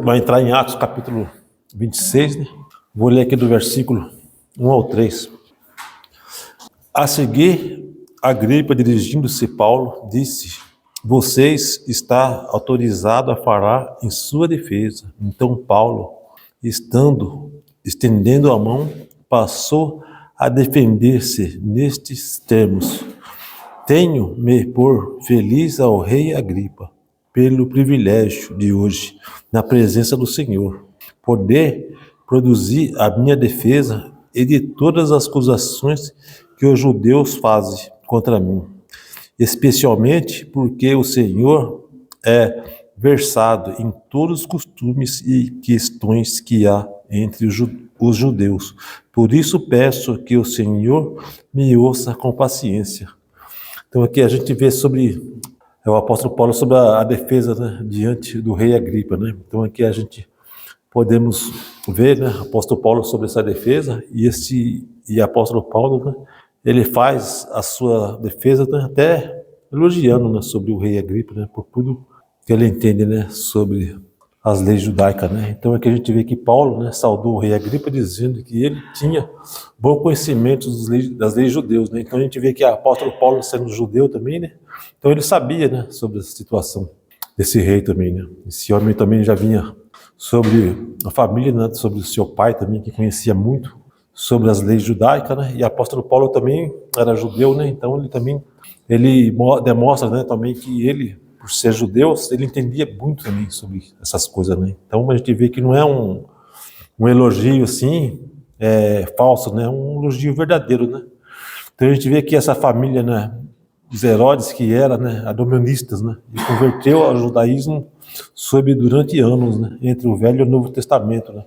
Vai entrar em Atos capítulo 26, né? Vou ler aqui do versículo 1 ao 3. A seguir, Agripa, dirigindo-se a Paulo, disse: Vocês está autorizado a falar em sua defesa. Então Paulo, estendendo a mão, passou a defender-se nestes termos: Tenho-me por feliz ao rei Agripa, pelo privilégio de hoje, na presença do Senhor, poder produzir a minha defesa e de todas as acusações que os judeus fazem contra mim, especialmente porque o Senhor é versado em todos os costumes e questões que há entre os judeus. Por isso peço que o Senhor me ouça com paciência. Então aqui a gente vê sobre o apóstolo Paulo sobre a defesa, né, diante do rei Agripa, né? Então aqui a gente podemos ver, né, o apóstolo Paulo sobre essa defesa e apóstolo Paulo, né, ele faz a sua defesa, né, até elogiando, né, sobre o rei Agripa, né, por tudo que ele entende, né, sobre as leis judaicas, né? Então aqui a gente vê que Paulo, né, saudou o rei Agripa dizendo que ele tinha bom conhecimento das leis judeus, né? Então a gente vê que o apóstolo Paulo, sendo judeu também, né, então ele sabia, né, sobre a situação desse rei também, né? Esse homem também já vinha sobre a família, né, sobre o seu pai também, que conhecia muito sobre as leis judaicas, né? E o apóstolo Paulo também era judeu, né? Então ele demonstra, né, também que ele, por ser judeu, ele entendia muito também sobre essas coisas, né? Então a gente vê que não é um elogio assim, falso, né? Um elogio verdadeiro, né? Então a gente vê que essa família, né, dos Herodes, que era, né, adoministas, né, e converteu ao judaísmo durante anos, né, entre o Velho e o Novo Testamento, né.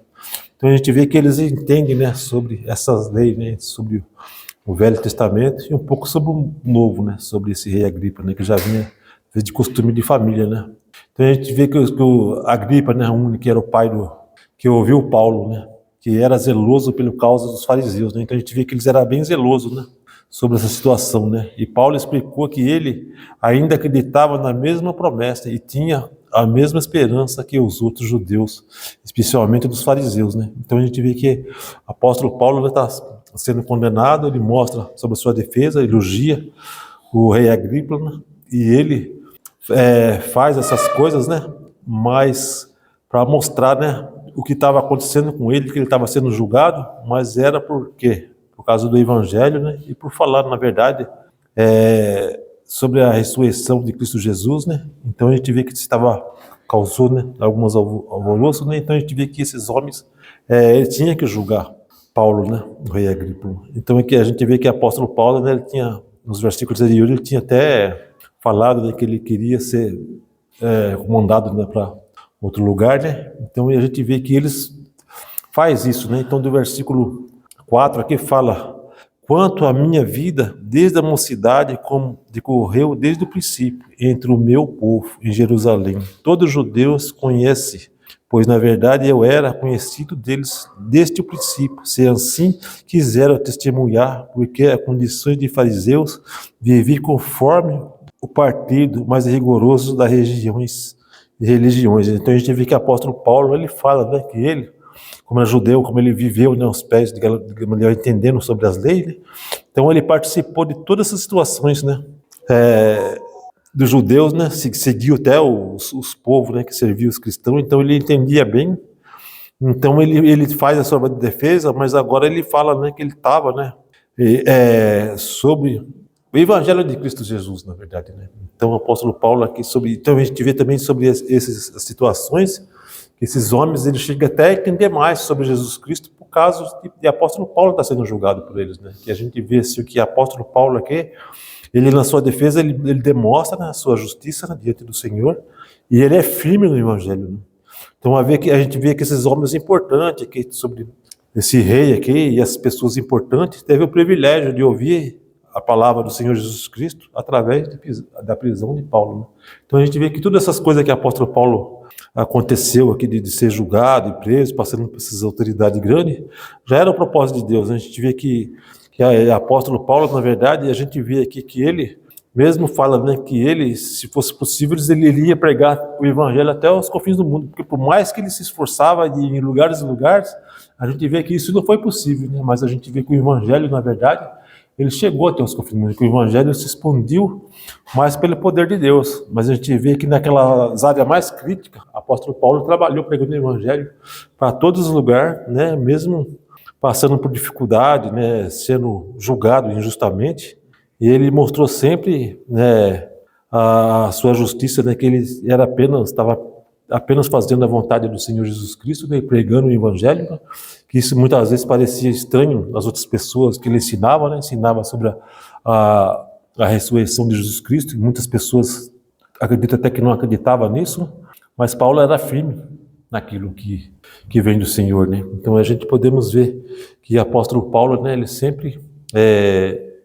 Então a gente vê que eles entendem, né, sobre essas leis, né, sobre o Velho Testamento e um pouco sobre o Novo, né, sobre esse rei Agripa, né, que já vinha de costume de família, né. Então a gente vê que o Agripa, né, que era o pai que ouviu Paulo, né, que era zeloso pelo causa dos fariseus, né. Então a gente vê que eles eram bem zelosos, né, sobre essa situação, né? E Paulo explicou que ele ainda acreditava na mesma promessa e tinha a mesma esperança que os outros judeus, especialmente dos fariseus, né? Então a gente vê que o apóstolo Paulo está sendo condenado, ele mostra sobre a sua defesa, elogia o rei Agripa, né? E ele faz essas coisas, né? Mas para mostrar, né, o que estava acontecendo com ele, que ele estava sendo julgado, mas era por quê? Por causa do Evangelho, né, e por falar, na verdade, sobre a ressurreição de Cristo Jesus, né. Então a gente vê que causou, né, alguns alvoroços, né. Então a gente vê que esses homens, ele tinha que julgar Paulo, né, o rei Agripa. Então aqui a gente vê que o apóstolo Paulo, né, ele tinha, nos versículos anteriores, ele tinha até falado, né, que ele queria ser comandado, né, para outro lugar, né. Então a gente vê que eles faz isso, né. Então do versículo 4 aqui fala: quanto à minha vida, desde a mocidade, como decorreu desde o princípio, entre o meu povo em Jerusalém. Todos os judeus conhecem, pois na verdade eu era conhecido deles desde o princípio. Se assim quiseram testemunhar, porque a condições de fariseus, vivi conforme o partido mais rigoroso das religiões. Então a gente vê que o apóstolo Paulo, ele fala, né, que ele, como é judeu, como ele viveu, né, aos pés de Gamaliel, entendendo sobre as leis, né? Então ele participou de todas essas situações, né, dos judeus, né, seguiu até os povos, né, que serviam os cristãos. Então ele entendia bem. Então ele faz a sua defesa, mas agora ele fala, né, que ele estava, né, sobre o Evangelho de Cristo Jesus, na verdade, né. Então o apóstolo Paulo aqui então a gente vê também sobre essas situações, que esses homens, eles chegam até a entender mais sobre Jesus Cristo por causa de apóstolo Paulo estar sendo julgado por eles, né? Que a gente vê assim, que apóstolo Paulo aqui, ele na sua defesa, ele demonstra, né, a sua justiça, né, diante do Senhor, e ele é firme no Evangelho, né? Então a gente vê que esses homens importantes aqui, sobre esse rei aqui e as pessoas importantes, teve o privilégio de ouvir a palavra do Senhor Jesus Cristo através da prisão de Paulo, né? Então a gente vê que todas essas coisas que o apóstolo Paulo aconteceu aqui de ser julgado e preso, passando por essas autoridades grandes, já era o propósito de Deus. A gente vê que o apóstolo Paulo, na verdade, a gente vê aqui que ele mesmo fala, né, que ele, se fosse possível, ele iria pregar o evangelho até os confins do mundo, porque por mais que ele se esforçava de ir em lugares e lugares, a gente vê que isso não foi possível, né? Mas a gente vê que o evangelho, na verdade, ele chegou até os confins do mundo, que o evangelho se expandiu mais pelo poder de Deus. Mas a gente vê que naquelas áreas mais críticas, o apóstolo Paulo trabalhou pregando o evangelho para todos os lugares, né, mesmo passando por dificuldade, né, sendo julgado injustamente. E ele mostrou sempre, né, a sua justiça, né, que ele estava apenas fazendo a vontade do Senhor Jesus Cristo, né, pregando o evangelho, né, que isso muitas vezes parecia estranho às outras pessoas que ele ensinava, né, ensinava sobre a ressurreição de Jesus Cristo, e muitas pessoas acreditam até que não acreditavam nisso, mas Paulo era firme naquilo que vem do Senhor, né? Então a gente podemos ver que o apóstolo Paulo, né, ele sempre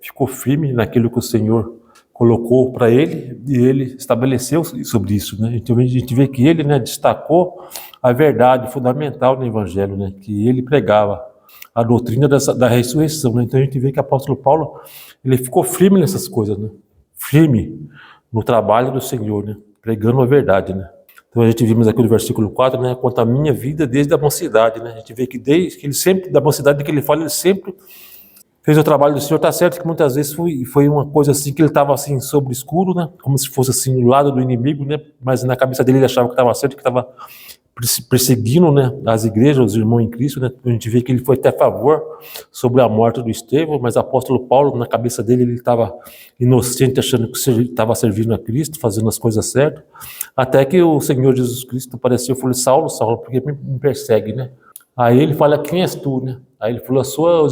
ficou firme naquilo que o Senhor colocou para ele, e ele estabeleceu sobre isso, né? Então a gente vê que ele, né, destacou a verdade fundamental no evangelho, né, que ele pregava a doutrina da ressurreição, né? Então a gente vê que o apóstolo Paulo, ele ficou firme nessas coisas, né? Firme no trabalho do Senhor, né, pregando a verdade, né? Então a gente vimos aqui no versículo 4, né, quanto à minha vida desde a mocidade, né? A gente vê que desde que ele sempre, da mocidade que ele fala, ele sempre fez o trabalho do Senhor. Tá certo que muitas vezes foi uma coisa assim, que ele estava assim sobre escuro, né, como se fosse assim do lado do inimigo, né, mas na cabeça dele ele achava que estava certo, que estava perseguindo, né, as igrejas, os irmãos em Cristo, né. A gente vê que ele foi até a favor sobre a morte do Estevão, mas o apóstolo Paulo, na cabeça dele, ele estava inocente, achando que estava servindo a Cristo, fazendo as coisas certas, até que o Senhor Jesus Cristo apareceu e falou: Saulo, Saulo, por que me persegue, né? Aí ele fala: quem és tu, né? Aí ele falou: sou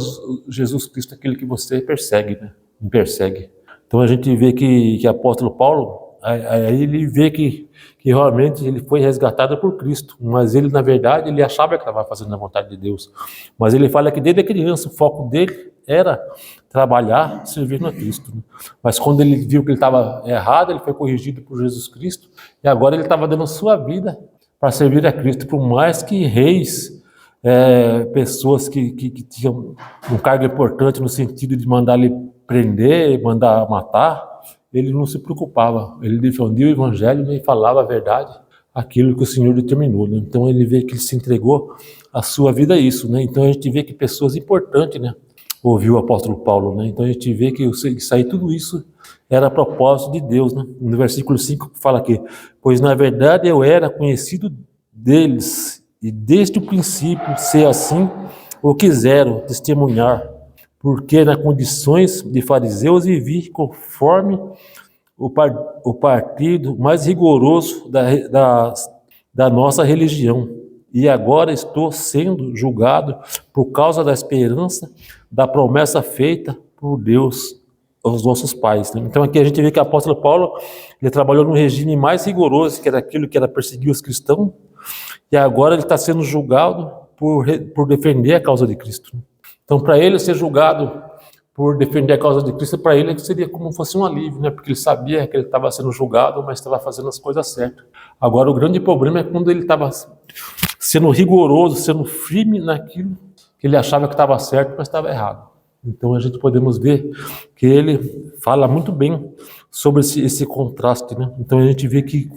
Jesus Cristo, aquele que você persegue, né? Me persegue. Então a gente vê que o apóstolo Paulo, aí ele vê que realmente ele foi resgatado por Cristo, mas ele, na verdade, ele achava que estava fazendo a vontade de Deus. Mas ele fala que desde a criança o foco dele era trabalhar servindo a Cristo, né? Mas quando ele viu que ele estava errado, ele foi corrigido por Jesus Cristo, e agora ele estava dando a sua vida para servir a Cristo, por mais que reis, pessoas que tinham um cargo importante no sentido de mandar ele prender, mandar matar, ele não se preocupava, ele defendia o evangelho, né, e falava a verdade, aquilo que o Senhor determinou, né? Então ele vê que ele se entregou a sua vida a isso, né? Então a gente vê que pessoas importantes, né, ouviu o apóstolo Paulo, né? Então a gente vê que isso aí, tudo isso era propósito de Deus, né? No versículo 5 fala aqui: pois na verdade eu era conhecido deles, e desde o princípio, se assim o quiseram testemunhar, porque nas condições de fariseus vivi conforme o partido mais rigoroso da nossa religião, e agora estou sendo julgado por causa da esperança da promessa feita por Deus aos nossos pais, né? Então aqui a gente vê que o apóstolo Paulo, ele trabalhou no regime mais rigoroso, que era aquilo que era perseguir os cristãos, e agora ele está sendo julgado por defender a causa de Cristo. Então, para ele ser julgado por defender a causa de Cristo, para ele seria como se fosse um alívio, né? Porque ele sabia que ele estava sendo julgado, mas estava fazendo as coisas certas. Agora, o grande problema é quando ele estava sendo rigoroso, sendo firme naquilo que ele achava que estava certo, mas estava errado. Então, a gente podemos ver que ele fala muito bem sobre esse contraste, né? Então, a gente vê que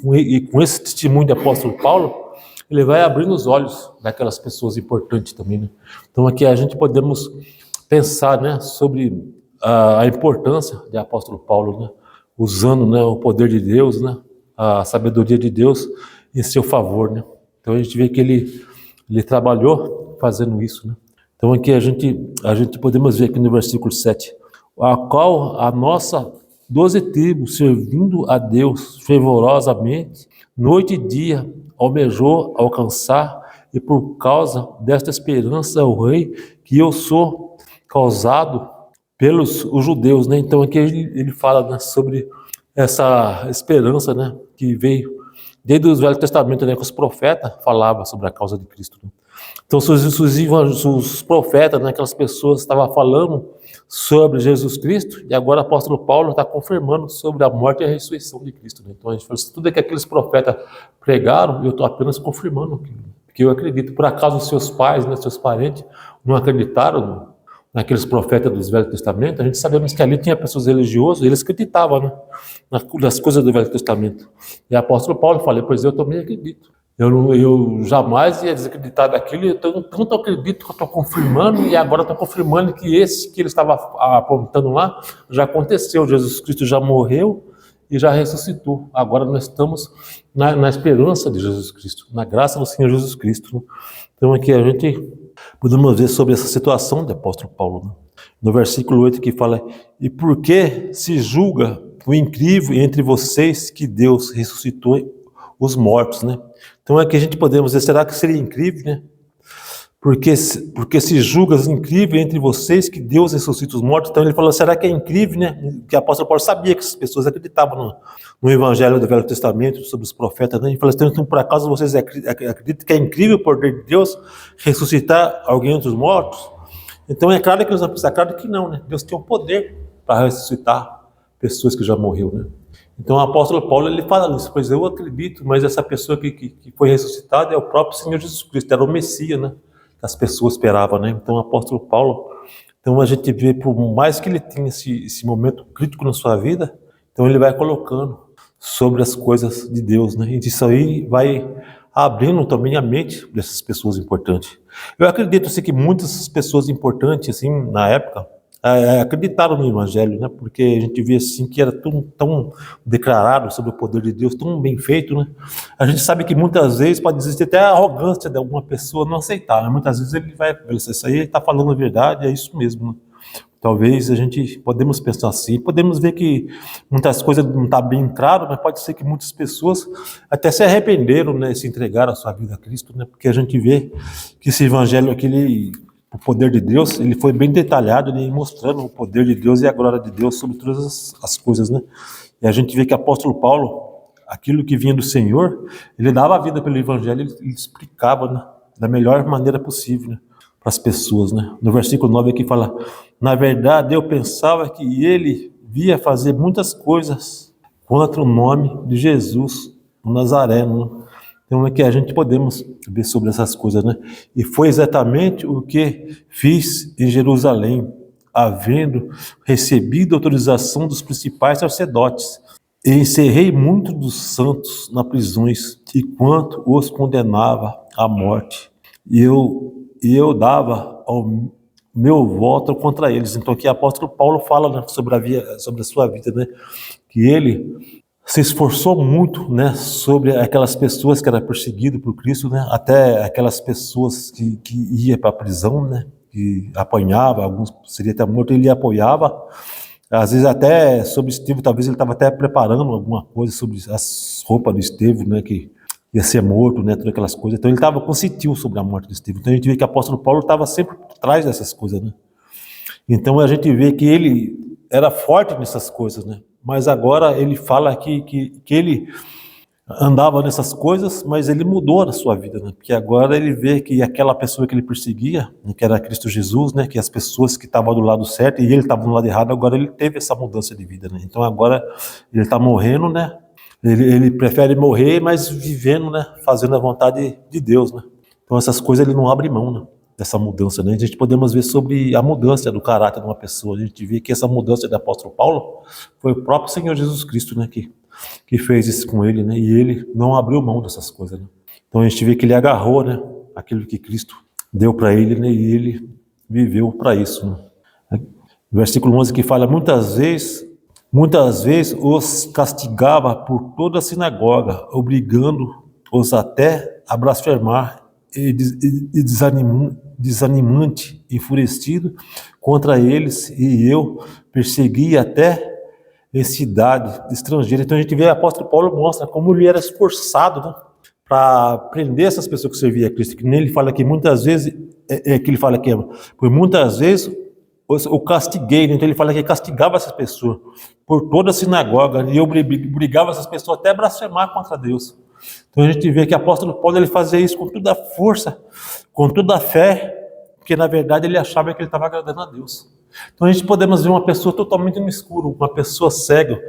com esse testemunho do apóstolo Paulo, ele vai abrindo os olhos daquelas pessoas importantes também, né? Então aqui a gente podemos pensar, né, sobre a importância de apóstolo Paulo, né, usando, né, o poder de Deus, né, a sabedoria de Deus em seu favor, né? Então a gente vê que ele trabalhou fazendo isso, né? Então aqui a gente podemos ver aqui no versículo 7, a qual a nossa 12 tribos, servindo a Deus fervorosamente, noite e dia, almejou alcançar, e por causa desta esperança o rei que eu sou causado pelos os judeus, né? Então aqui ele fala, né, sobre essa esperança, né, que veio desde o Velho Testamento, né, que os profetas falavam sobre a causa de Cristo, né? Então os profetas, né, aquelas pessoas estavam falando sobre Jesus Cristo, e agora o apóstolo Paulo está confirmando sobre a morte e a ressurreição de Cristo, né? Então a gente fala assim, tudo que aqueles profetas pregaram, eu estou apenas confirmando aquilo, porque eu acredito. Por acaso os seus pais, né, seus parentes não acreditaram naqueles profetas dos Velho Testamento, a gente sabemos que ali tinha pessoas religiosas, eles acreditavam, né, nas coisas do Velho Testamento. E o apóstolo Paulo falou, pois eu também acredito. Eu jamais ia desacreditar daquilo, eu tanto acredito que eu estou confirmando, e agora estou confirmando que esse que ele estava apontando lá já aconteceu. Jesus Cristo já morreu e já ressuscitou. Agora nós estamos na esperança de Jesus Cristo, na graça do Senhor Jesus Cristo, né? Então aqui a gente podemos ver sobre essa situação do apóstolo Paulo, né? No versículo 8 que fala, e por que se julga o incrível entre vocês que Deus ressuscitou os mortos, né? Então aqui a gente podemos dizer, será que seria incrível, né? Porque se julga incrível entre vocês que Deus ressuscita os mortos. Então ele falou, será que é incrível, né? Que o apóstolo Paulo sabia que as pessoas acreditavam no evangelho do Velho Testamento, sobre os profetas, né? Ele falou, então por acaso vocês acreditam que é incrível o poder de Deus ressuscitar alguém entre os mortos? Então é claro que não, né? Deus tem o poder para ressuscitar pessoas que já morreram, né? Então o apóstolo Paulo ele fala isso, pois eu acredito, mas essa pessoa que foi ressuscitada é o próprio Senhor Jesus Cristo, era o Messias, né? Que as pessoas esperavam, né? Então o apóstolo Paulo, então a gente vê, por mais que ele tenha esse momento crítico na sua vida, então ele vai colocando sobre as coisas de Deus, né? E isso aí vai abrindo também a mente dessas pessoas importantes. Eu acredito assim, que muitas pessoas importantes assim na época acreditaram no evangelho, né? Porque a gente vê assim que era tão declarado sobre o poder de Deus, tão bem feito, né? A gente sabe que muitas vezes pode existir até a arrogância de alguma pessoa não aceitar, né? Muitas vezes ele vai, isso aí ele está falando a verdade, é isso mesmo, né? Talvez a gente podemos pensar assim, podemos ver que muitas coisas não estão bem claro, mas pode ser que muitas pessoas até se arrependeram, né? Se entregaram a sua vida a Cristo, né? Porque a gente vê que esse evangelho aqui, o poder de Deus, ele foi bem detalhado, ele mostrando o poder de Deus e a glória de Deus sobre todas as coisas, né? E a gente vê que o apóstolo Paulo, aquilo que vinha do Senhor, ele dava a vida pelo evangelho, ele explicava, né, da melhor maneira possível, né, para as pessoas, né? No versículo 9 aqui fala, na verdade eu pensava que ele via fazer muitas coisas contra o nome de Jesus, o Nazareno, né? Então é que a gente podemos ver sobre essas coisas, né? E foi exatamente o que fiz em Jerusalém, havendo recebido autorização dos principais sacerdotes, e encerrei muitos dos santos nas prisões, enquanto os condenava à morte. E eu dava o meu voto contra eles. Então aqui o apóstolo Paulo fala, né, sobre a sua vida, né? Que ele se esforçou muito, né, sobre aquelas pessoas que eram perseguidas por Cristo, né, até aquelas pessoas que iam para a prisão, né, que apanhava, alguns seria até morto, ele apoiava, às vezes até sobre Estevão, talvez ele estava até preparando alguma coisa sobre as roupas do Estevão, né, que ia ser morto, né, todas aquelas coisas, então ele estava consciente sobre a morte de Estevão. Então a gente vê que o apóstolo Paulo estava sempre por trás dessas coisas, né. Então a gente vê que ele era forte nessas coisas, né? Mas agora ele fala aqui que ele andava nessas coisas, mas ele mudou na sua vida, né? Porque agora ele vê que aquela pessoa que ele perseguia, né, que era Cristo Jesus, né, que as pessoas que estavam do lado certo e ele estava do lado errado, agora ele teve essa mudança de vida, né? Então agora ele está morrendo, né? Ele prefere morrer, mas vivendo, né, fazendo a vontade de Deus, né? Então essas coisas ele não abre mão, né, dessa mudança, né? A gente podemos ver sobre a mudança do caráter de uma pessoa. A gente vê que essa mudança do apóstolo Paulo foi o próprio Senhor Jesus Cristo, né, que fez isso com ele, né? E ele não abriu mão dessas coisas, né? Então a gente vê que ele agarrou, né, aquilo que Cristo deu para ele, né? E ele viveu para isso, né? O versículo 11 que fala, muitas vezes os castigava por toda a sinagoga, obrigando-os até a blasfemar, e desanimante, enfurecido contra eles, e eu perseguia até em cidade estrangeira. Então a gente vê o apóstolo Paulo mostra como ele era esforçado, né, para prender essas pessoas que serviam a Cristo. Que nem ele fala que muitas vezes, que ele fala que por muitas vezes o castiguei, né? Então ele fala que castigava essas pessoas por toda a sinagoga, e eu obrigava essas pessoas até a blasfemar contra Deus. Então a gente vê que o apóstolo Paulo ele fazia isso com toda a força, com toda a fé, porque na verdade ele achava que ele estava agradando a Deus. Então a gente podemos ver uma pessoa totalmente no escuro, uma pessoa cega,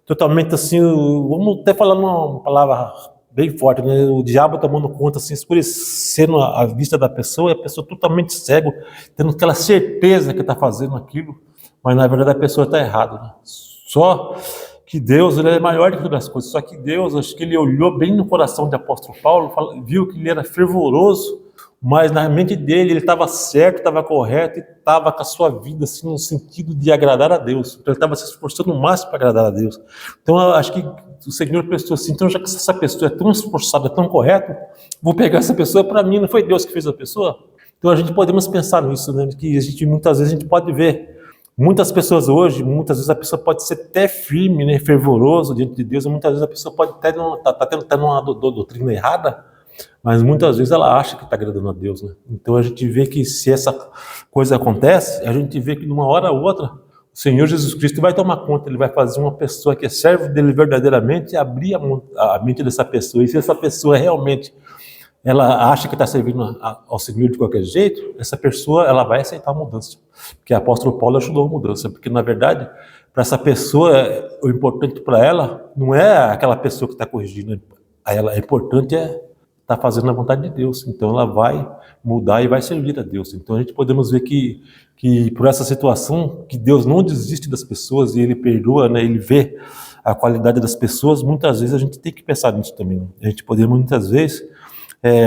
totalmente assim, vamos até falar uma palavra bem forte, né? O diabo tomando conta, assim, escurecendo a vista da pessoa, e a pessoa totalmente cega, tendo aquela certeza que está fazendo aquilo, mas na verdade a pessoa está errada, né? Só que Deus, ele é maior do que todas as coisas, só que Deus, acho que ele olhou bem no coração do apóstolo Paulo, viu que ele era fervoroso, mas na mente dele ele estava certo, estava correto e estava com a sua vida assim, no sentido de agradar a Deus. Então ele estava se esforçando o máximo para agradar a Deus. Então eu acho que o Senhor pensou assim, então já que essa pessoa é tão esforçada, tão correta, vou pegar essa pessoa para mim, não foi Deus que fez a pessoa? Então a gente podemos pensar nisso, né? Que muitas vezes a gente pode ver muitas pessoas hoje, muitas vezes a pessoa pode ser até firme, né, fervoroso diante de Deus, e muitas vezes a pessoa pode até estar numa doutrina errada, mas muitas vezes ela acha que está agradando a Deus, né? Então a gente vê que se essa coisa acontece, a gente vê que numa hora ou outra, o Senhor Jesus Cristo vai tomar conta, ele vai fazer uma pessoa que é servo dele verdadeiramente abrir a mente dessa pessoa, e se essa pessoa realmente ela acha que está servindo ao Senhor de qualquer jeito, essa pessoa ela vai aceitar a mudança, porque o apóstolo Paulo ajudou a mudança, porque na verdade, para essa pessoa, o importante para ela não é aquela pessoa que está corrigindo ela, é importante estar fazendo a vontade de Deus, então ela vai mudar e vai servir a Deus. Então a gente podemos ver que por essa situação, que Deus não desiste das pessoas e Ele perdoa, né? Ele vê a qualidade das pessoas. Muitas vezes a gente tem que pensar nisso também, né? A gente podemos muitas vezes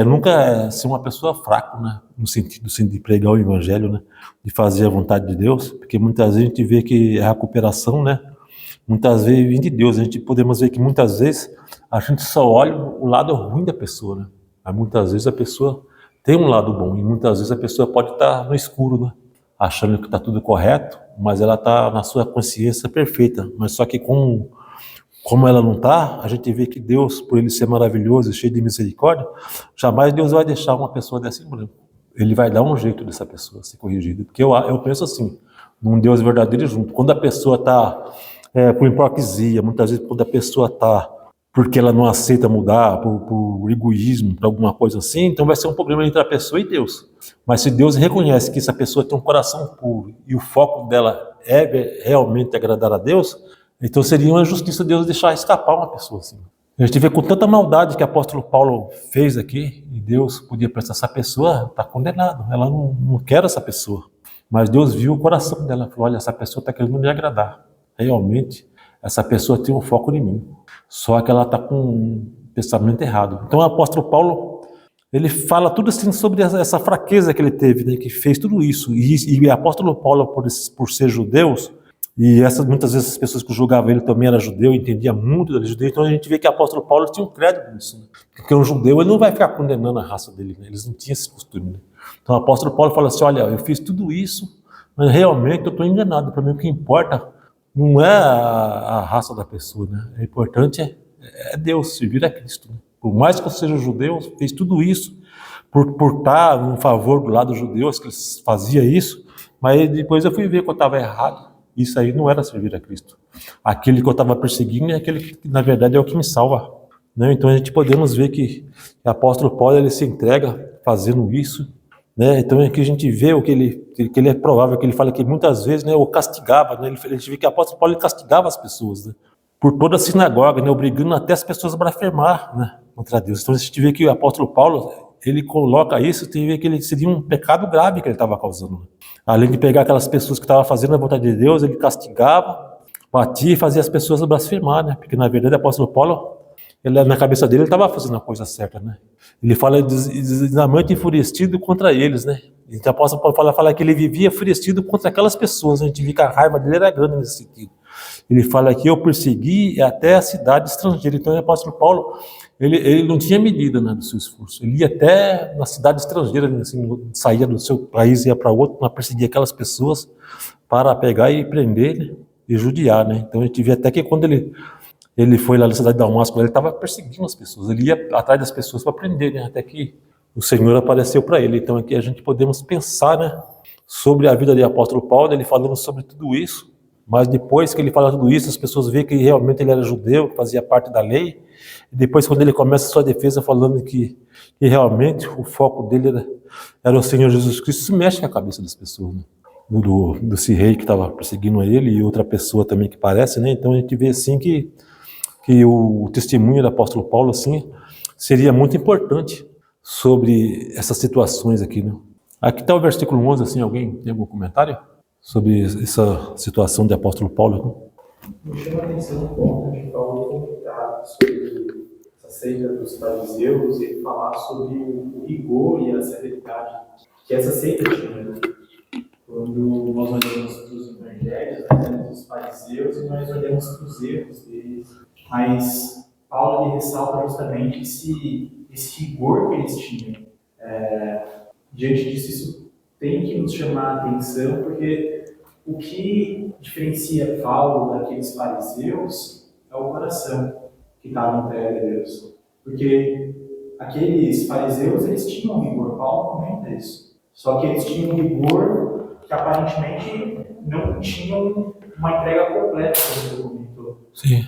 nunca ser uma pessoa fraca, né? No sentido assim, de pregar o evangelho, né? De fazer a vontade de Deus, porque muitas vezes a gente vê que a recuperação, né? Muitas vezes vem de Deus. A gente podemos ver que muitas vezes a gente só olha o lado ruim da pessoa, né? Mas muitas vezes a pessoa tem um lado bom, e muitas vezes a pessoa pode estar no escuro, né? Achando que está tudo correto, mas ela está na sua consciência perfeita, mas só que como ela não está, a gente vê que Deus, por Ele ser maravilhoso e cheio de misericórdia, jamais Deus vai deixar uma pessoa dessa em branco. Ele vai dar um jeito dessa pessoa ser corrigida. Porque eu penso assim, num Deus verdadeiro junto. Quando a pessoa está por hipocrisia, muitas vezes quando a pessoa está porque ela não aceita mudar, por egoísmo, por alguma coisa assim, então vai ser um problema entre a pessoa e Deus. Mas se Deus reconhece que essa pessoa tem um coração puro e o foco dela é realmente agradar a Deus, então seria uma injustiça Deus deixar escapar uma pessoa assim. A gente vê com tanta maldade que o apóstolo Paulo fez aqui, e Deus podia pensar, essa pessoa está condenada, ela não quer essa pessoa. Mas Deus viu o coração dela, falou, olha, essa pessoa está querendo me agradar. Realmente, essa pessoa tem um foco em mim, só que ela está com um pensamento errado. Então o apóstolo Paulo, ele fala tudo assim sobre essa fraqueza que ele teve, né, que fez tudo isso. E o apóstolo Paulo, por ser judeus, e muitas vezes as pessoas que julgavam ele também era judeu, entendia muito da judeu, então a gente vê que o apóstolo Paulo tinha um crédito nisso, né? Porque um judeu ele não vai ficar condenando a raça dele, né? Eles não tinham esse costume, né? Então o apóstolo Paulo fala assim, olha, eu fiz tudo isso, mas realmente eu estou enganado, para mim o que importa não é a raça da pessoa, né? O importante é Deus, servir a Cristo, né? Por mais que eu seja judeu, fez tudo isso por estar em favor do lado dos judeus, que eles faziam isso, mas depois eu fui ver que eu estava errado. Isso aí não era servir a Cristo. Aquele que eu estava perseguindo é aquele que, na verdade, é o que me salva, né? Então a gente podemos ver que o apóstolo Paulo ele se entrega fazendo isso, né? Então aqui a gente vê que ele é provável, que ele fala que muitas vezes, né, o castigava, né? A gente vê que o apóstolo Paulo ele castigava as pessoas, né? Por toda a sinagoga, né? Obrigando até as pessoas a blasfemar, né, contra Deus. Então a gente vê que o apóstolo Paulo ele coloca isso, tem que ver que ele seria um pecado grave que ele estava causando, né? Além de pegar aquelas pessoas que estavam fazendo a vontade de Deus, ele castigava, batia e fazia as pessoas blasfemar, né? Porque na verdade o apóstolo Paulo, na cabeça dele, ele estava fazendo a coisa certa, né? Ele fala extremamente enfurecido contra eles, né? Então o apóstolo Paulo fala que ele vivia enfurecido contra aquelas pessoas, a gente vê que a raiva dele era grande nesse sentido. Ele fala que eu persegui até a cidade estrangeira. Então o apóstolo Paulo, ele não tinha medida, né, do seu esforço. Ele ia até na cidade estrangeira, assim, saía do seu país e ia para outro, para perseguir aquelas pessoas, para pegar e prender, né, e judiar, né? Então a gente vê até que quando ele foi lá na cidade de Damasco, ele estava perseguindo as pessoas, ele ia atrás das pessoas para prender, né, até que o Senhor apareceu para ele. Então aqui a gente podemos pensar, né, sobre a vida do apóstolo Paulo, ele falando sobre tudo isso, mas depois que ele fala tudo isso, as pessoas veem que realmente ele era judeu, que fazia parte da lei, e depois quando ele começa a sua defesa falando que realmente o foco dele era o Senhor Jesus Cristo, isso mexe com a cabeça das pessoas, né? Desse rei que estava perseguindo ele e outra pessoa também que parece, né? Então a gente vê assim que o testemunho do apóstolo Paulo, assim, seria muito importante sobre essas situações aqui, né? Aqui está o versículo 11, assim, alguém tem algum comentário sobre essa situação do apóstolo Paulo? Me chama a atenção o ponto de Paulo comentar sobre essa seita dos fariseus e falar sobre o rigor e a severidade que essa seita tinha. Quando nós olhamos para os evangelhos, nós olhamos os fariseus e nós olhamos para os erros deles. Mas Paulo ele ressalta justamente esse rigor que eles tinham. Diante disso, isso tem que nos chamar a atenção, porque o que diferencia Paulo daqueles fariseus é o coração que estava entregue a Deus. Porque aqueles fariseus, eles tinham rigor, Paulo comenta isso. Só que eles tinham rigor que aparentemente não tinham uma entrega completa, como ele comentou. Sim.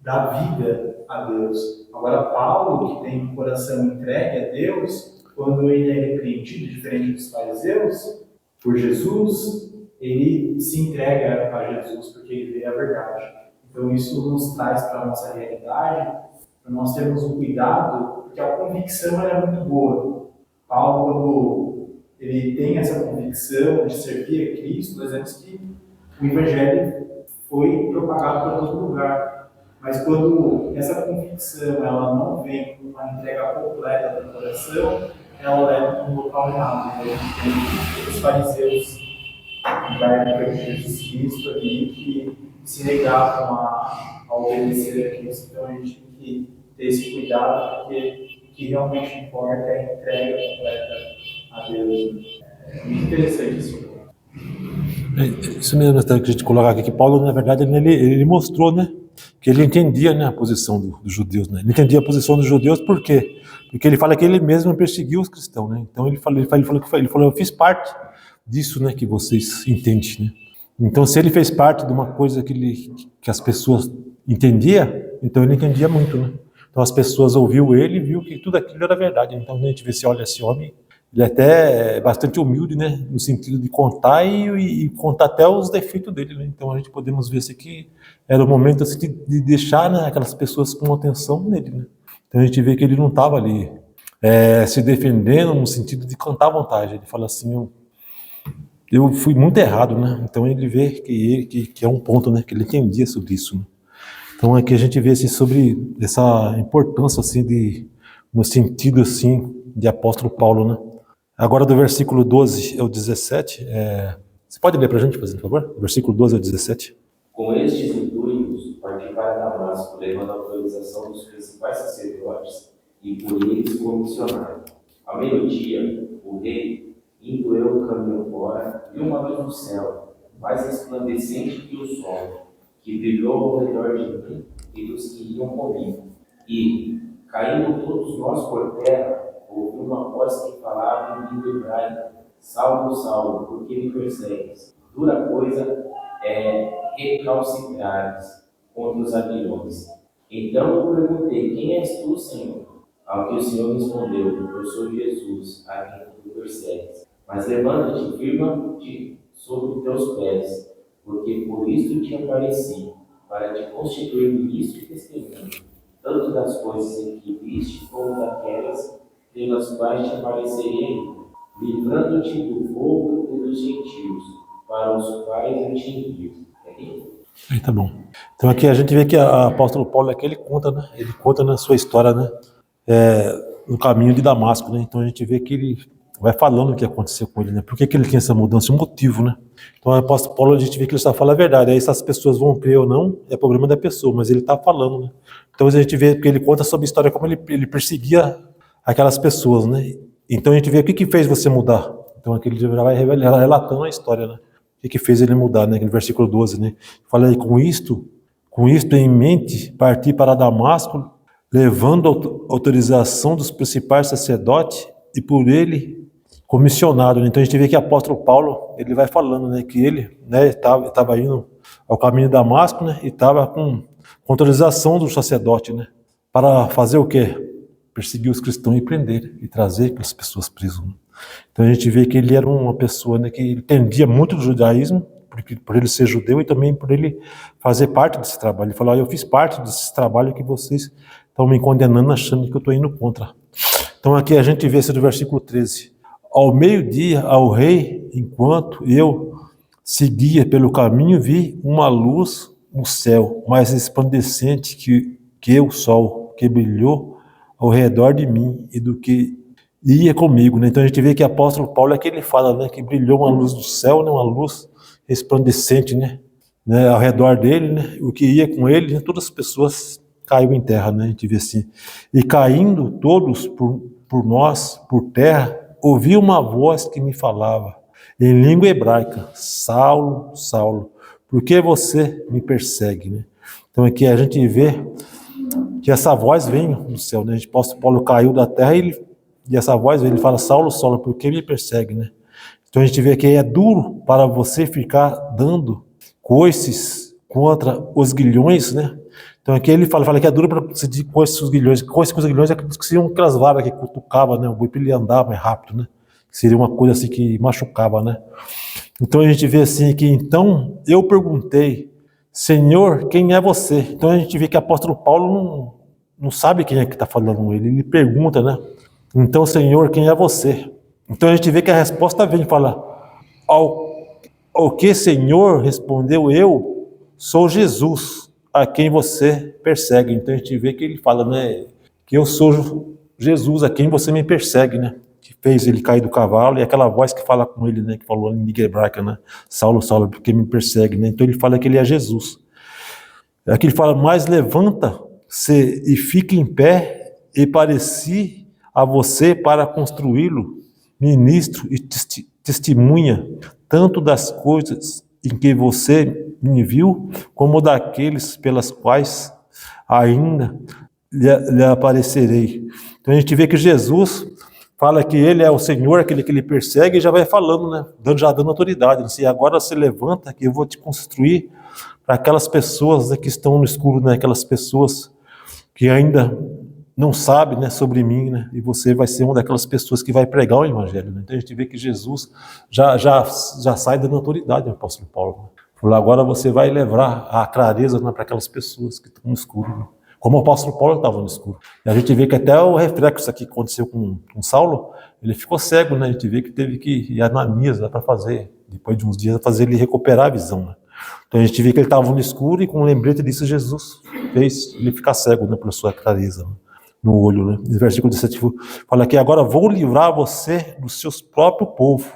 Da vida a Deus. Agora, Paulo, que tem um coração entregue a Deus, quando ele é repreendido, diferente dos fariseus, por Jesus, ele se entrega a Jesus porque ele vê a verdade. Então, isso nos traz para a nossa realidade, para nós termos um cuidado, porque a convicção era muito boa. Paulo, quando ele tem essa convicção de servir a Cristo, nós vemos que o Evangelho foi propagado para todo lugar. Mas quando essa convicção ela não vem com uma entrega completa do coração, ela leva para um local errado. Então, a gente tem os fariseus da época de Jesus Cristo ali que se negavam a obedecer a Cristo. Então a gente tem que ter esse cuidado, porque o que realmente importa é a entrega completa a Deus. É muito interessante isso. Isso mesmo, que a gente coloca aqui, que Paulo, na verdade, ele mostrou, né, que ele entendia, né, a posição dos judeus, né? Ele entendia a posição dos judeus por quê? Porque ele fala que ele mesmo perseguiu os cristãos, né? Então ele falou, eu fiz parte disso, né, que vocês entendem, né? Então se ele fez parte de uma coisa que as pessoas entendiam, então ele entendia muito, né? Então as pessoas ouviu ele e viu que tudo aquilo era verdade. Então a gente vê se olha esse homem, ele até é bastante humilde, né, no sentido de contar e contar até os defeitos dele, né? Então a gente podemos ver isso aqui, era o momento assim, de deixar, né, aquelas pessoas com atenção nele, né? Então a gente vê que ele não estava ali se defendendo no sentido de cantar à vontade. Ele fala assim, eu fui muito errado, né? Então ele vê que é um ponto, né, que ele entendia sobre isso, né? Então aqui a gente vê assim, sobre essa importância assim no sentido assim de apóstolo Paulo, né? Agora do versículo 12 ao 17, você pode ler para a gente, por favor? Versículo 12 ao 17. Com estes intuitos, parti para Damasco, levando a autorização dos principais sacerdotes e por eles comissionado. Ao meio-dia, o rei, indo eu o caminho fora, viu uma luz no céu, mais resplandecente que o sol, que brilhou ao redor de mim e dos que iam comigo. E, caindo todos nós por terra, ouvi uma voz que falava em língua hebraica: Saulo, Saulo, por que me persegues? Dura coisa é recalcitrares contra os aguilhões. Então eu perguntei: quem és tu, Senhor? Ao que o Senhor respondeu: eu sou Jesus, a quem tu persegues. Mas levanta-te, firma-te sobre teus pés, porque por isto te apareci, para te constituir ministro e testemunho, tanto das coisas em que viste, como daquelas pelas quais te aparecerei, livrando-te do fogo e dos gentios, para os quais eu te envio. Aí tá bom. Então aqui a gente vê que a apóstolo Paulo aqui ele conta, né? Ele conta na sua história, né? No caminho de Damasco, né? Então a gente vê que ele vai falando o que aconteceu com ele, né? Por que ele tem essa mudança, um motivo, né? Então o apóstolo Paulo a gente vê que ele está falando a verdade. Aí se as pessoas vão crer ou não, é problema da pessoa, mas ele está falando, né? Então a gente vê que ele conta sobre a história como ele perseguia aquelas pessoas, né? Então a gente vê o que fez você mudar. Então aqui ele vai relatando a história, né? O que fez ele mudar, né? No versículo 12, né? Fala aí, com isto em mente, parti para Damasco, levando a autorização dos principais sacerdotes e por ele comissionado, né? Então a gente vê que o apóstolo Paulo, ele vai falando, né, que ele, né, estava indo ao caminho de Damasco, né, e estava com autorização do sacerdote, né, para fazer o quê? Perseguir os cristãos e prender, e trazer aquelas pessoas presas, né? Então a gente vê que ele era uma pessoa, né, que entendia muito do judaísmo, por ele ser judeu e também por ele fazer parte desse trabalho. Ele falou: eu fiz parte desse trabalho que vocês estão me condenando achando que eu estou indo contra. Então aqui a gente vê esse do versículo 13. Ao meio-dia, ao rei, enquanto eu seguia pelo caminho, vi uma luz no céu, mais resplandecente que o sol, que brilhou ao redor de mim e do que ia comigo, né? Então a gente vê que o apóstolo Paulo é que ele fala, né, que brilhou uma luz do céu, né, uma luz resplandecente, né, ao redor dele, né, o que ia com ele, né, todas as pessoas caiu em terra, né, a gente vê assim. E caindo todos por nós, por terra, ouvi uma voz que me falava, em língua hebraica, Saulo, Saulo, por que você me persegue, né? Então aqui a gente vê que essa voz vem do céu, né? O apóstolo Paulo caiu da terra e essa voz vem, ele fala, Saulo, Saulo, por que me persegue, né? Então a gente vê que é duro para você ficar dando coices contra os guilhões, né? Então aqui ele fala que é duro para você dizer coices com os guilhões. Coices com os guilhões é que seriam aquelas varas que cutucava, né? O boi para ele andar mais rápido, né? Seria uma coisa assim que machucava, né? Então a gente vê assim que, então, eu perguntei, Senhor, quem é você? Então a gente vê que o apóstolo Paulo não sabe quem é que está falando com ele, ele pergunta, né? Então, Senhor, quem é você? Então a gente vê que a resposta vem e fala, ao que, Senhor, respondeu eu, sou Jesus, a quem você persegue. Então a gente vê que ele fala, né, que eu sou Jesus, a quem você me persegue, né? Que fez ele cair do cavalo, e aquela voz que fala com ele, né, que falou em língua hebraica, né, Saulo, Saulo, porque me persegue, né? Então ele fala que ele é Jesus. Aqui ele fala, mas levanta-se e fique em pé, e pareci a você para construí-lo, ministro e testemunha, tanto das coisas em que você me viu, como daqueles pelas quais ainda lhe aparecerei. Então a gente vê que Jesus fala que ele é o Senhor, aquele que ele persegue, e já vai falando, né? Já dando autoridade. Assim, agora se levanta que eu vou te construir para aquelas pessoas, né, que estão no escuro, né? Aquelas pessoas que ainda não sabem, né, sobre mim, né? E você vai ser uma daquelas pessoas que vai pregar o evangelho, né? Então a gente vê que Jesus já sai dando autoridade ao apóstolo Paulo, né? Falou, agora você vai levar a clareza, né, para aquelas pessoas que estão no escuro, né? Como o apóstolo Paulo estava no escuro. E a gente vê que até o reflexo aqui que aconteceu com Saulo, ele ficou cego, né? A gente vê que teve que ir a Ananias, né, para fazer, depois de uns dias, fazer ele recuperar a visão, né? Então a gente vê que ele estava no escuro e com um lembrete disso Jesus fez ele ficar cego, né, pela sua clareza, né, no olho, né? No versículo 17 fala que agora vou livrar você do seu próprio povo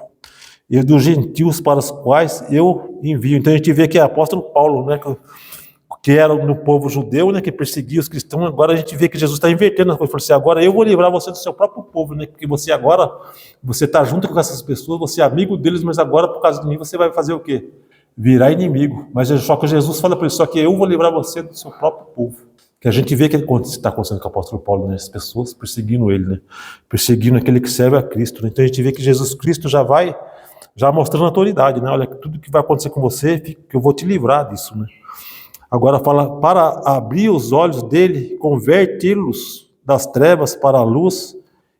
e dos gentios para os quais eu envio. Então a gente vê que é o apóstolo Paulo, né, que era no povo judeu, né, que perseguia os cristãos. Agora a gente vê que Jesus está invertendo as coisas. Ele falou assim, agora eu vou livrar você do seu próprio povo, né, porque você agora, você está junto com essas pessoas, você é amigo deles, mas agora por causa de mim você vai fazer o quê? Virar inimigo. Mas só que Jesus fala para ele, só que eu vou livrar você do seu próprio povo. Que a gente vê que está acontecendo com o apóstolo Paulo, né, as pessoas perseguindo ele, né, perseguindo aquele que serve a Cristo, né? Então a gente vê que Jesus Cristo já mostrando autoridade, né? Olha, tudo que vai acontecer com você, que eu vou te livrar disso, né? Agora fala, para abrir os olhos dele, convertê-los das trevas para a luz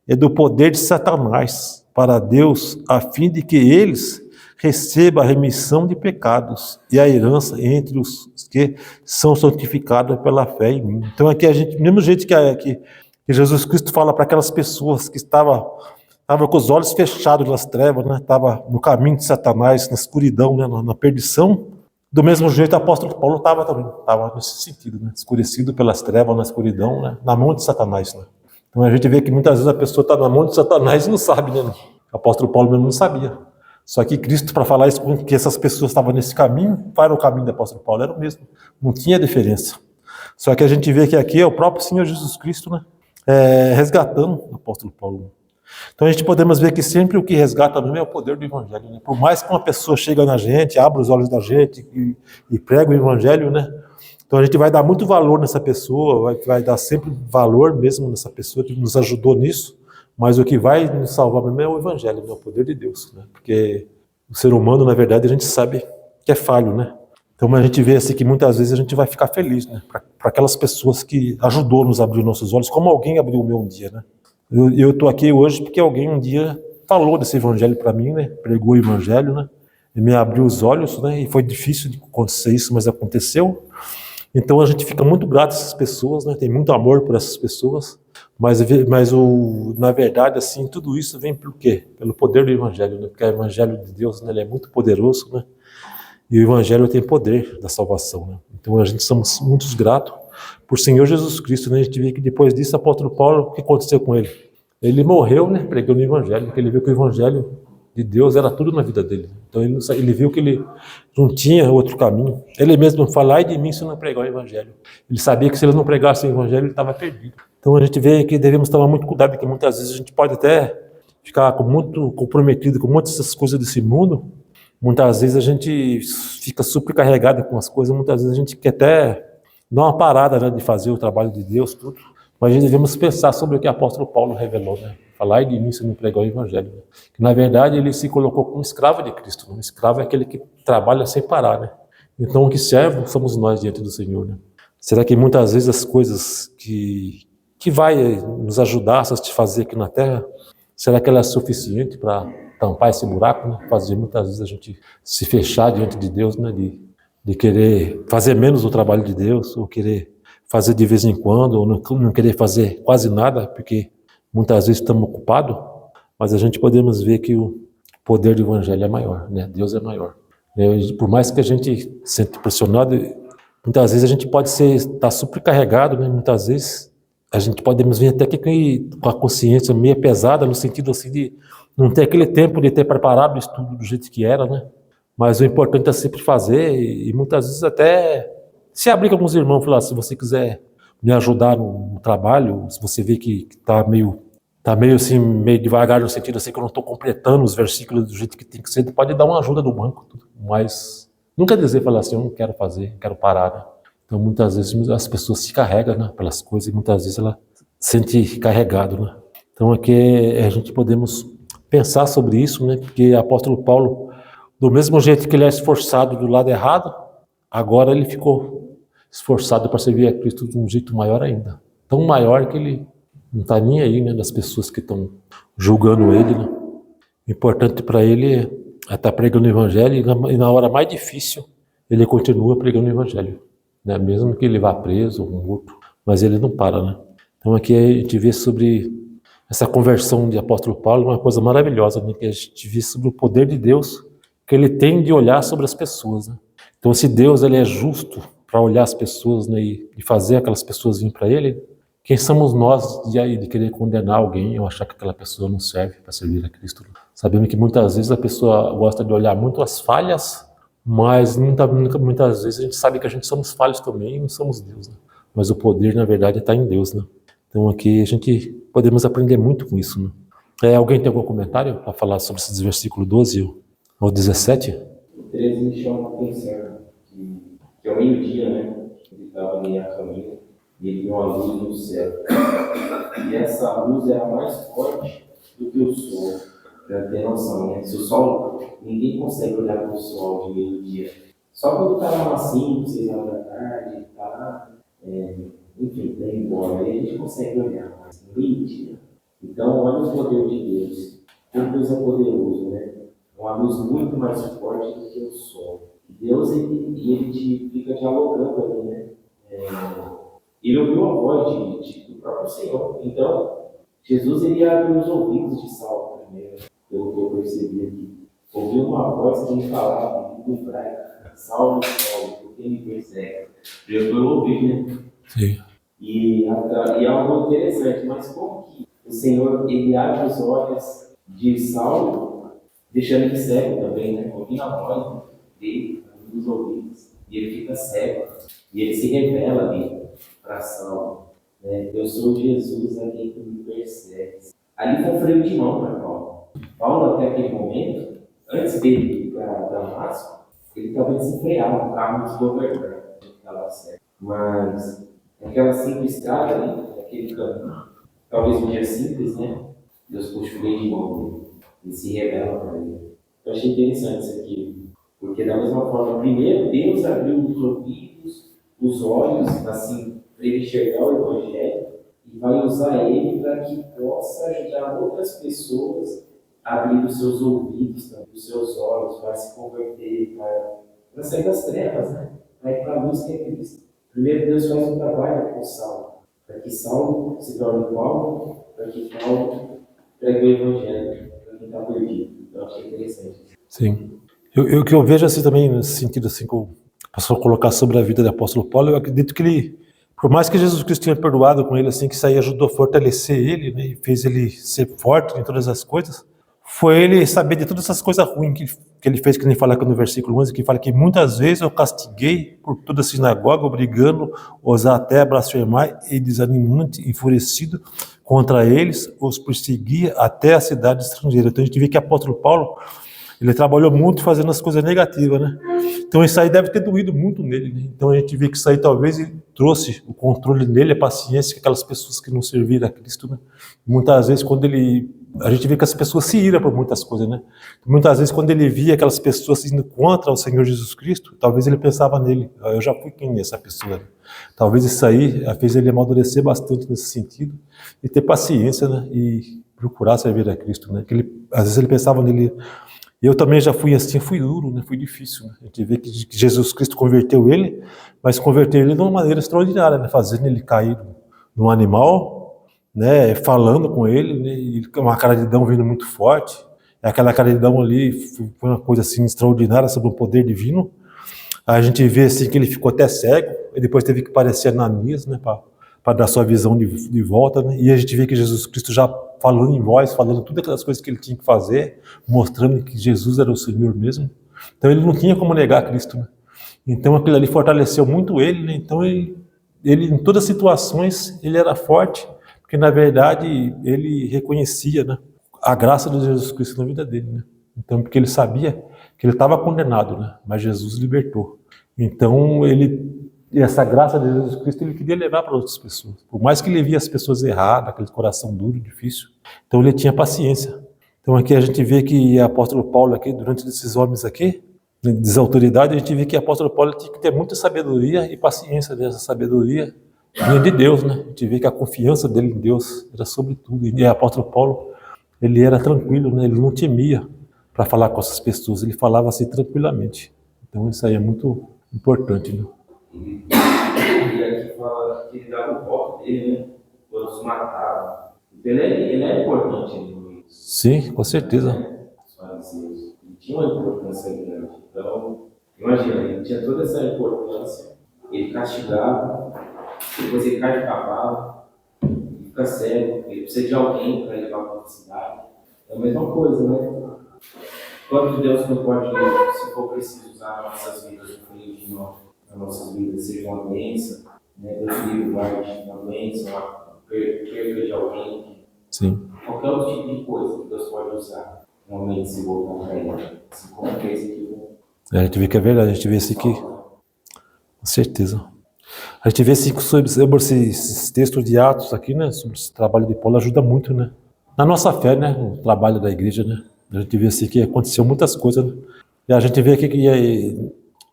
e do poder de Satanás para Deus, a fim de que eles recebam a remissão de pecados e a herança entre os que são santificados pela fé em mim. Então aqui a gente, do mesmo jeito que Jesus Cristo fala para aquelas pessoas que estavam com os olhos fechados nas trevas, né? Estava no caminho de Satanás, na escuridão, né? Na perdição. Do mesmo jeito, o apóstolo Paulo estava nesse sentido, né? Escurecido pelas trevas, na escuridão, né? Na mão de Satanás, né? Então a gente vê que muitas vezes a pessoa está na mão de Satanás e não sabe, né? O apóstolo Paulo mesmo não sabia. Só que Cristo, para falar isso, que essas pessoas estavam nesse caminho, para o caminho do apóstolo Paulo, era o mesmo. Não tinha diferença. Só que a gente vê que aqui é o próprio Senhor Jesus Cristo, né? Resgatando o apóstolo Paulo. Então a gente podemos ver que sempre o que resgata mesmo é o poder do evangelho, né? Por mais que uma pessoa chegue na gente, abra os olhos da gente e prega o evangelho, né? Então a gente vai dar muito valor nessa pessoa, vai dar sempre valor mesmo nessa pessoa que nos ajudou nisso, mas o que vai nos salvar mesmo é o evangelho, né? O poder de Deus, né? Porque o ser humano, na verdade, a gente sabe que é falho, né? Então a gente vê assim que muitas vezes a gente vai ficar feliz, né? Para aquelas pessoas que ajudou nos abrir nossos olhos, como alguém abriu o meu um dia, né? Eu estou aqui hoje porque alguém um dia falou desse evangelho para mim, né? Pregou o evangelho, né? E me abriu os olhos, né? E foi difícil de acontecer isso, mas aconteceu. Então a gente fica muito grato a essas pessoas, né? Tem muito amor por essas pessoas, mas na verdade, assim, tudo isso vem pelo quê? Pelo poder do Evangelho, né? Porque o Evangelho de Deus, né, ele é muito poderoso, né? E o Evangelho tem poder da salvação, né? Então a gente somos muito gratos por Senhor Jesus Cristo, né? A gente vê que depois disso, o apóstolo Paulo, o que aconteceu com ele? Ele morreu, né, pregando o Evangelho, porque ele viu que o Evangelho de Deus era tudo na vida dele. Então ele viu que ele não tinha outro caminho. Ele mesmo fala, ai de mim se eu não pregar o Evangelho. Ele sabia que se ele não pregasse o Evangelho, ele estava perdido. Então a gente vê que devemos tomar muito cuidado, porque muitas vezes a gente pode até ficar muito comprometido com muitas dessas coisas desse mundo. Muitas vezes a gente fica supercarregado com as coisas, muitas vezes a gente quer até dar uma parada, né, de fazer o trabalho de Deus, tudo. Mas devemos pensar sobre o que o apóstolo Paulo revelou, né? Falar de mim se não pregar o Evangelho. Né? Que, na verdade, ele se colocou como escravo de Cristo. Né? Um escravo é aquele que trabalha sem parar, né? Então, o que serve somos nós diante do Senhor, né? Será que muitas vezes as coisas que vai nos ajudar a satisfazer aqui na Terra, será que ela é suficiente para tampar esse buraco, né? Fazer muitas vezes a gente se fechar diante de Deus, né? De querer fazer menos o trabalho de Deus, ou querer fazer de vez em quando, ou não querer fazer quase nada, porque muitas vezes estamos ocupados, mas a gente podemos ver que o poder do Evangelho é maior, né? Deus é maior. Por mais que a gente se sinta pressionado, muitas vezes a gente pode estar supercarregado, né? Muitas vezes a gente podemos vir até que com a consciência meio pesada, no sentido assim de não ter aquele tempo de ter preparado o estudo do jeito que era, né? Mas o importante é sempre fazer e muitas vezes até se abrir com alguns irmãos, falar, se você quiser me ajudar no trabalho, se você vê que está meio assim, meio devagar no sentido assim que eu não estou completando os versículos do jeito que tem que ser, pode dar uma ajuda do banco, mas nunca dizer, falar assim, eu não quero fazer, quero parar, né? Então muitas vezes as pessoas se carregam, né, pelas coisas e muitas vezes ela se sente carregado, né? Então aqui a gente podemos pensar sobre isso, né, porque o apóstolo Paulo, do mesmo jeito que ele é esforçado do lado errado, agora ele ficou esforçado para servir a Cristo de um jeito maior ainda. Tão maior que ele não está nem aí, né, das pessoas que estão julgando ele, né? O importante para ele é estar pregando o Evangelho e na hora mais difícil ele continua pregando o Evangelho, né? Mesmo que ele vá preso ou morto, mas ele não para, né? Então aqui a gente vê sobre essa conversão de apóstolo Paulo, uma coisa maravilhosa, né? Que a gente vê sobre o poder de Deus que ele tem de olhar sobre as pessoas, né? Então se Deus ele é justo para olhar as pessoas, né, e fazer aquelas pessoas virem para ele, quem somos nós de querer condenar alguém ou achar que aquela pessoa não serve para servir a Cristo? Sabendo que muitas vezes a pessoa gosta de olhar muito as falhas, mas muitas vezes a gente sabe que a gente somos falhos também e não somos Deus, né? Mas o poder, na verdade, está em Deus, né? Então aqui a gente podemos aprender muito com isso, né? Alguém tem algum comentário para falar sobre esses versículos 12 ao 17? O 13 me chama a atenção, que é o meio-dia, né? Ele estava ali a caminho e ele viu uma luz no céu. E essa luz era mais forte do que o sol, para ter noção, né? Se o sol, ninguém consegue olhar para o sol de meio-dia. Só quando está lá às 5, 6 horas da tarde, está lá, enfim, está embora, aí a gente consegue olhar, mas no meio-dia. Então, olha o poder de Deus. Como Deus é poderoso, né? Uma luz muito mais forte do que o sol. Deus, ele fica dialogando ali, né? Ele ouviu a voz do próprio Senhor. Então, Jesus ele abriu os ouvidos de Saulo primeiro, pelo que eu percebi aqui. Ouviu uma voz que ele falava em hebraico: Saulo, Saulo, por que me persegue? Eu ouvi, né? Sim. E é algo interessante, mas como que o Senhor ele abre os olhos de Saulo, deixando ele cego também, né? Ouvindo a voz dele, nos ouvidos, e ele fica cego, e ele se revela ali para Saulo, né? Eu sou Jesus a quem tu me persegues. Ali foi um freio de mão para Paulo. Paulo, até aquele momento, antes dele ir para Damasco, ele estava desenfreado, o carro desgovernado, ele estava cego. Mas aquela simples estrada ali, aquele caminho, talvez um dia simples, né? Deus puxa o freio de mão dele e se revela para ele. Eu achei interessante isso aqui. Porque da mesma forma, primeiro Deus abriu os ouvidos, os olhos, assim, para ele enxergar o Evangelho e vai usar ele para que possa ajudar outras pessoas a abrir os seus ouvidos, os seus olhos, para se converter, para sair das trevas, né? Para ir para a luz que é Cristo. Primeiro, Deus faz um trabalho com Saulo, para que Saulo se torne Paulo, para que Paulo pregue o Evangelho para quem está perdido. Eu achei interessante. Sim. O que eu vejo assim também, nesse sentido assim, que eu posso colocar sobre a vida do apóstolo Paulo, eu acredito que ele, por mais que Jesus Cristo tenha perdoado com ele, assim, que isso aí ajudou a fortalecer ele, né, e fez ele ser forte em todas as coisas, foi ele saber de todas essas coisas ruins que ele fez, que nem fala aqui no versículo 11, que fala que muitas vezes eu castiguei por toda a sinagoga, obrigando os até a blasfemar e desanimante, enfurecido contra eles, os perseguia até a cidade estrangeira. Então a gente vê que o apóstolo Paulo, ele trabalhou muito fazendo as coisas negativas, né? Então isso aí deve ter doído muito nele, né? Então a gente vê que isso aí talvez ele trouxe o controle nele, a paciência, que aquelas pessoas que não serviram a Cristo, né? Muitas vezes quando a gente vê que as pessoas se iram por muitas coisas, né? Muitas vezes quando ele via aquelas pessoas indo contra o Senhor Jesus Cristo, talvez ele pensava nele, eu já fui quem é essa pessoa, né? Talvez isso aí fez ele amadurecer bastante nesse sentido e ter paciência, né? E procurar servir a Cristo, né? Que ele, às vezes ele pensava nele. Eu também já fui assim, fui duro, né? Fui difícil, né? A gente vê que Jesus Cristo converteu ele, mas converteu ele de uma maneira extraordinária, né? Fazendo ele cair num animal, né? Falando com ele, né? E uma caridão vindo muito forte. Aquela caridão ali foi uma coisa assim extraordinária sobre o poder divino. A gente vê assim que ele ficou até cego, e depois teve que parecer Ananias, né? Para dar sua visão de volta, né? E a gente vê que Jesus Cristo já falando em voz, falando todas aquelas coisas que ele tinha que fazer, mostrando que Jesus era o Senhor mesmo. Então ele não tinha como negar Cristo, né? Então aquilo ali fortaleceu muito ele, né? Então ele em todas as situações ele era forte, porque na verdade ele reconhecia, né, a graça de Jesus Cristo na vida dele, né? Então porque ele sabia que ele estava condenado, né? Mas Jesus libertou. Então essa graça de Jesus Cristo ele queria levar para outras pessoas. Por mais que ele via as pessoas erradas, aquele coração duro, difícil, então ele tinha paciência. Então aqui a gente vê que o apóstolo Paulo aqui, durante esses homens aqui, de desautoridade, a gente vê que o apóstolo Paulo tinha que ter muita sabedoria e paciência dessa sabedoria vinha de Deus, né? A gente vê que a confiança dele em Deus era sobre tudo. E o apóstolo Paulo, ele era tranquilo, né? Ele não temia para falar com essas pessoas, ele falava assim tranquilamente. Então isso aí é muito importante, né? E aqui fala que ele dava o voto dele, né? Quando se matava. Ele é importante no meio. Sim, com certeza. Ele tinha uma importância grande. Então, imagina, ele tinha toda essa importância, ele castigava, depois ele cai de cavalo, ele fica cego, ele precisa de alguém para levar para a cidade. É a mesma coisa, né? Quanto Deus não pode, se for preciso, usar nossas vidas no meio de nós, as nossas vidas, seja uma doença, né? Deus livre guarde uma doença, uma perda de alguém. Sim. Qualquer outro tipo de coisa que Deus pode usar, realmente se voltar para ele. Assim como fez aqui. A gente vê que é verdade, a gente vê isso aqui, com certeza. A gente vê assim, sobre esses textos de Atos aqui, né, sobre esse trabalho de Paulo, ajuda muito, né? Na nossa fé, né, no trabalho da igreja, né? A gente vê assim que aconteceu muitas coisas, né? E a gente vê aqui que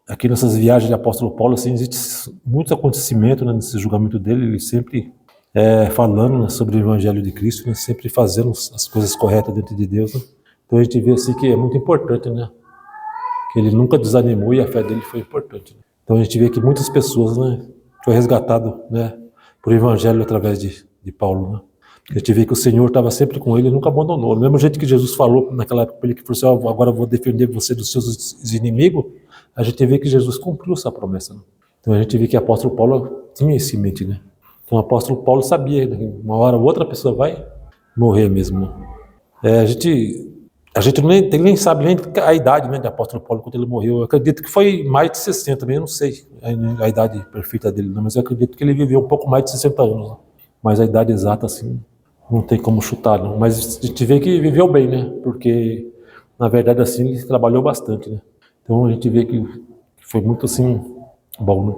aqui nessas viagens de apóstolo Paulo, assim, existe muito acontecimento, né, nesse julgamento dele, ele sempre falando, né, sobre o evangelho de Cristo, né, sempre fazendo as coisas corretas dentro de Deus, né? Então a gente vê assim que é muito importante, né? Que ele nunca desanimou e a fé dele foi importante. Né? Então a gente vê que muitas pessoas, né, foi resgatado, né, por evangelho através de Paulo, né? A gente vê que o Senhor estava sempre com ele e nunca abandonou. Do mesmo jeito que Jesus falou naquela época, ele que falou assim, agora eu vou defender você dos seus inimigos, a gente vê que Jesus cumpriu essa promessa. Né? Então a gente vê que o apóstolo Paulo tinha isso em mente, né? Então o apóstolo Paulo sabia que uma hora ou outra pessoa vai morrer mesmo. Né? A gente nem sabe nem a idade, né, do apóstolo Paulo quando ele morreu. Eu acredito que foi mais de 60, também eu não sei a idade perfeita dele, não, mas eu acredito que ele viveu um pouco mais de 60 anos. Né? Mas a idade exata, assim, não tem como chutar, não. Mas a gente vê que viveu bem, né? Porque, na verdade, assim, ele trabalhou bastante, né? Então a gente vê que foi muito, assim, bom, né?